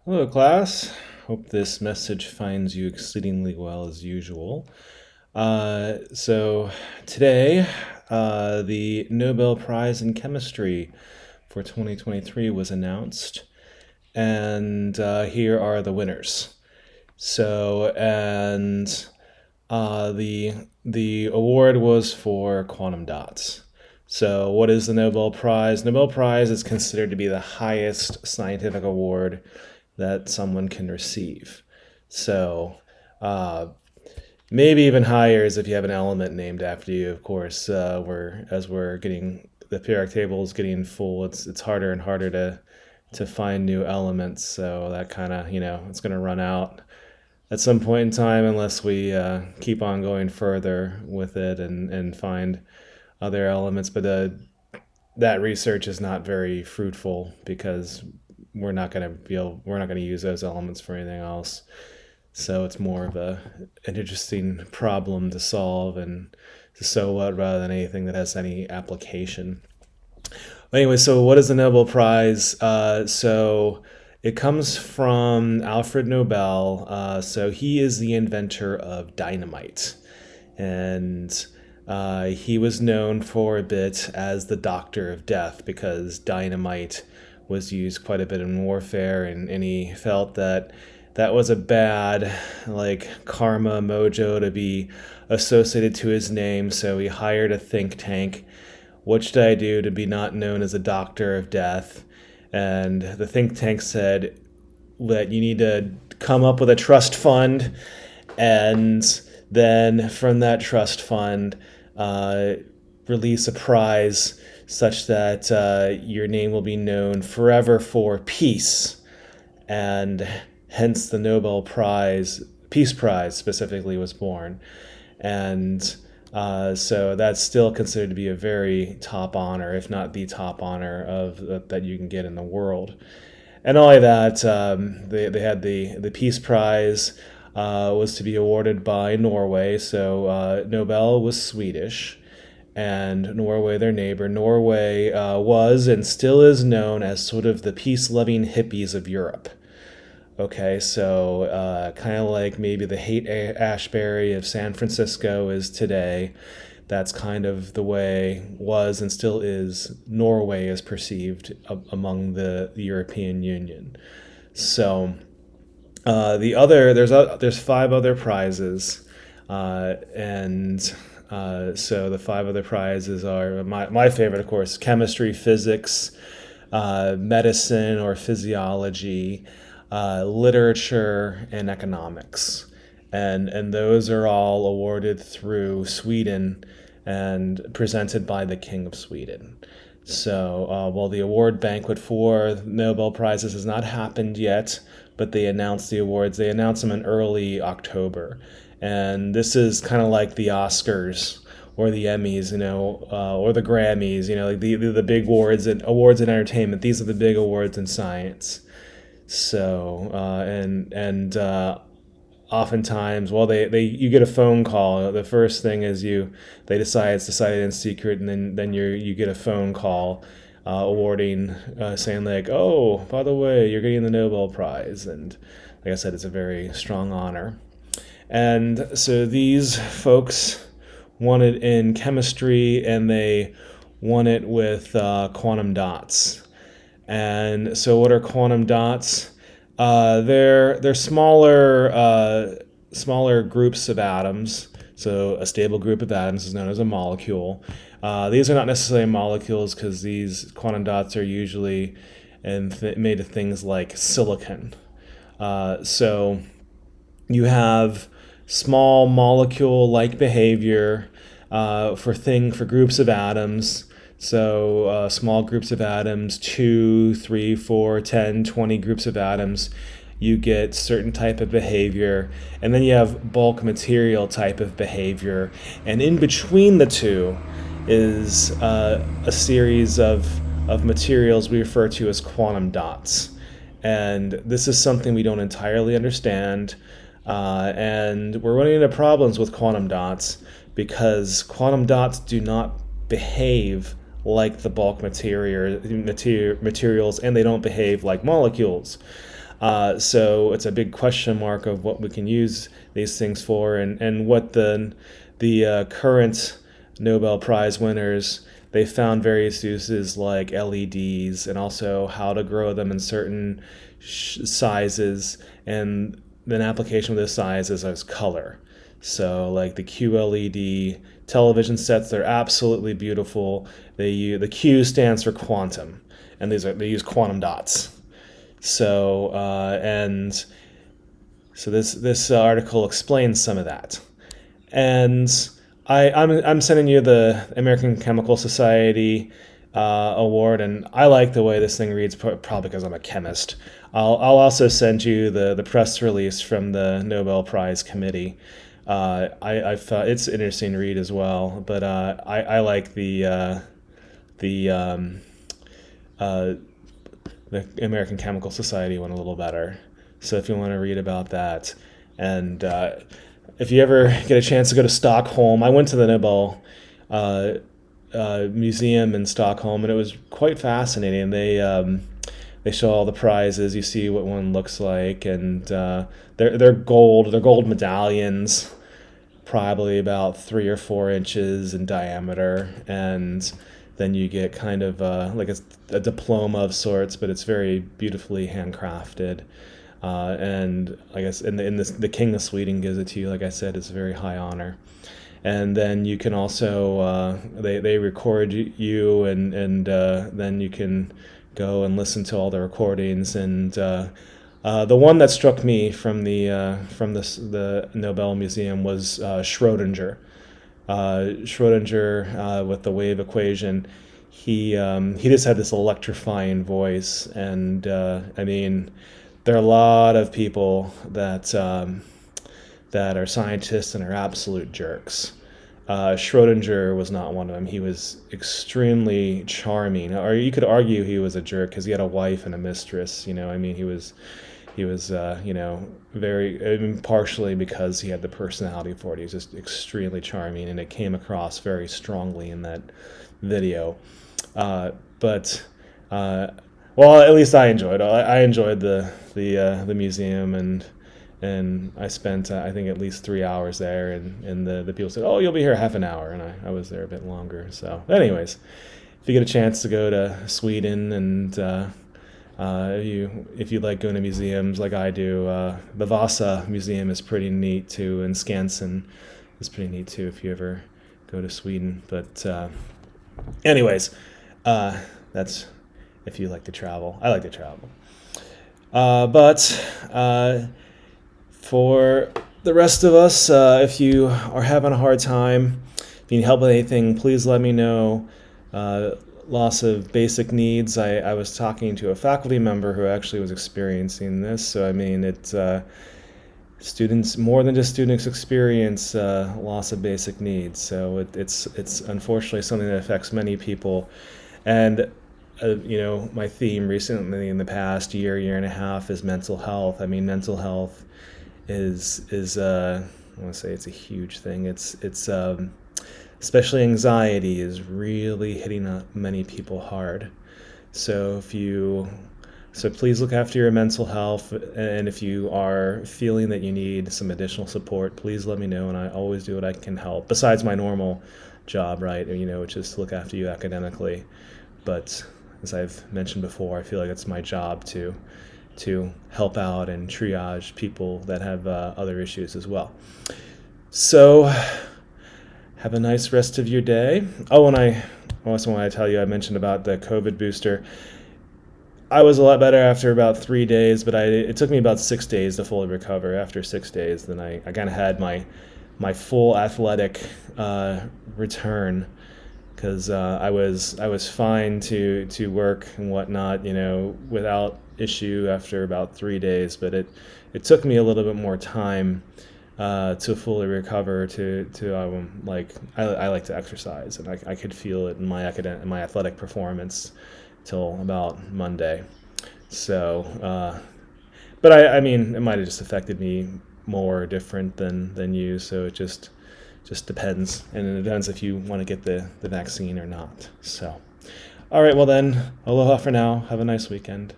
Hello, class. Hope this message finds you exceedingly well as usual. So today, the Nobel Prize in Chemistry for 2023 was announced, and here are the winners. So, and the award was for quantum dots. So, what is the Nobel Prize? Nobel Prize is considered to be the highest scientific award that someone can receive. So, uh, maybe even higher is if you have an element named after you. Of course, we're getting the periodic table is getting full. It's harder and harder to find new elements. So that kind of it's going to run out at some point in time unless we keep on going further with it and find other elements. But that research is not very fruitful because we're not going to use those elements for anything else. So it's more of an interesting problem to solve and to so what rather than anything that has any application. Anyway, so what is the Nobel Prize? So it comes from Alfred Nobel. So he is the inventor of dynamite. And he was known for a bit as the Doctor of Death because dynamite was used quite a bit in warfare, and he felt that that was a bad karma mojo to be associated to his name. So he hired a think tank. What should I do to be not known as a Doctor of Death? And the think tank said that you need to come up with a trust fund, and then from that trust fund, release a prize such that your name will be known forever for peace. And hence the Nobel Prize, Peace Prize specifically, was born. And so that's still considered to be a very top honor, if not the top honor that you can get in the world. And not only that, they had the Peace Prize was to be awarded by Norway. So Nobel was Swedish, and Norway, their neighbor. Norway was and still is known as sort of the peace-loving hippies of Europe. Okay, so kind of like maybe the Haight-Ashbury of San Francisco is today. That's kind of the way was and still is Norway is perceived among the European Union. So there's five other prizes, and so the five other prizes are my favorite, of course: chemistry, physics, medicine or physiology, literature, and economics, and those are all awarded through Sweden and presented by the King of Sweden. So while the award banquet for Nobel Prizes has not happened yet, but they announced the awards. They announced them in early October, and this is kind of like the Oscars or the Emmys, or the Grammys, like the big awards in entertainment. These are the big awards in science. So and oftentimes, well, they you get a phone call. The first thing is they decide it's decided in secret, and then you get a phone call awarding, saying like, oh, by the way, you're getting the Nobel Prize, and like I said, it's a very strong honor. And so these folks won it in chemistry, and they won it with quantum dots. And so, what are quantum dots? They're smaller groups of atoms. So a stable group of atoms is known as a molecule. These are not necessarily molecules because these quantum dots are usually made of things like silicon. So you have small molecule-like behavior for groups of atoms. So small groups of atoms, 2, 3, 4, 10, 20 groups of atoms, you get certain type of behavior. And then you have bulk material type of behavior. And in between the two is a series of materials we refer to as quantum dots. And this is something we don't entirely understand. And we're running into problems with quantum dots because quantum dots do not behave like the bulk materials, and they don't behave like molecules. So it's a big question mark of what we can use these things for, and what the current Nobel Prize winners, they found various uses like LEDs, and also how to grow them in certain sizes, and an application of those sizes is color. So like the QLED television sets, they're absolutely beautiful. The Q stands for quantum, and they use quantum dots. So and so this article explains some of that. And I'm sending you the American Chemical Society award, and I like the way this thing reads, probably because I'm a chemist. I'll also send you the press release from the Nobel Prize Committee. I thought it's an interesting read as well, but I like the the American Chemical Society one a little better. So if you want to read about that, and if you ever get a chance to go to Stockholm, I went to the Nobel museum in Stockholm, and it was quite fascinating. They show all the prizes. You see what one looks like, and they're gold medallions, probably about 3 or 4 inches in diameter, and then you get kind of like a diploma of sorts, but it's very beautifully handcrafted. And I guess the King of Sweden gives it to you. Like I said, it's a very high honor. And then you can also they record you, and then you can go and listen to all the recordings. And the one that struck me from the Nobel Museum was Schrodinger. Schrodinger with the wave equation. He just had this electrifying voice, and I mean, there are a lot of people that that are scientists and are absolute jerks. Schrodinger was not one of them. He was extremely charming, or you could argue he was a jerk because he had a wife and a mistress. I mean, he was very, I mean, partially because he had the personality for it. He was just extremely charming, and it came across very strongly in that video. But well, at least I enjoyed. I enjoyed the museum, and I spent I think at least 3 hours there, and the people said, "Oh, you'll be here half an hour," and I was there a bit longer. So, anyways, if you get a chance to go to Sweden, and if you like going to museums like I do, the Vasa Museum is pretty neat too, and Skansen is pretty neat too if you ever go to Sweden. But anyways, that's if you like to travel. I like to travel. But for the rest of us, if you are having a hard time, if you need help with anything, please let me know. Loss of basic needs. I was talking to a faculty member who actually was experiencing this. So I mean, it's students, more than just students, experience loss of basic needs. So it's unfortunately something that affects many people. And my theme recently in the past year and a half is mental health. I mean, mental health is I want to say it's a huge thing. It's especially anxiety is really hitting many people hard. So please look after your mental health, and if you are feeling that you need some additional support, please let me know, and I always do what I can help. Besides my normal job, right? Which is to look after you academically. But as I've mentioned before, I feel like it's my job to help out and triage people that have other issues as well. So have a nice rest of your day. Oh, and I also want to tell you, I mentioned about the COVID booster. I was a lot better after about 3 days, but it took me about 6 days to fully recover. After 6 days, then I kind of had my full athletic return, because I was fine to work and whatnot, without issue after about 3 days. But it took me a little bit more time to fully recover. I like to exercise, and I could feel it in my athletic performance till about Monday. So, but I mean, it might have just affected me more or different than you. So it just depends, and it depends if you want to get the vaccine or not. So, all right, well then, aloha for now. Have a nice weekend.